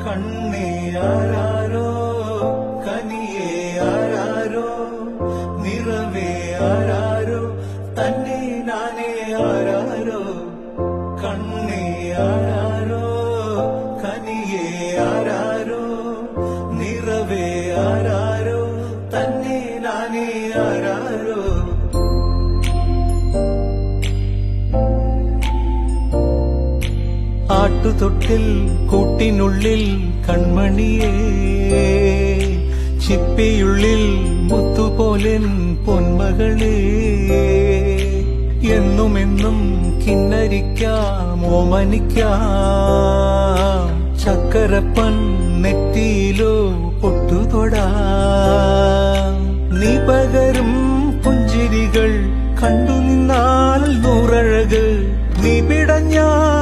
കണ്ണേ ആരാരോ കനിയേ ആരാരോ നിറവേ ആരാരോ തന്നെ നാനേ ആരാരോ കണ്ണേ ആരാരോ കനിയേ ആരാരോ നിറവേ ആരാരോ തന്നെ നാനേ ആരാരോ ആട്ടുതൊട്ടിൽ കൂട്ടിനുള്ളിൽ കൺമണിയേ ചിപ്പിയുള്ളിൽ മുത്തുപോലെൻ പൊന്മകളേ എന്നുമെന്നും കിന്നരിക്കാം ഓമനിക്കാം ചക്കരപ്പൻ നെറ്റിയിലോ പൊട്ടുതൊടാം നീ പകരും പുഞ്ചിരികൾ കണ്ടു നിന്നാൽ നൂറഴക് നീ പിടഞ്ഞാൽ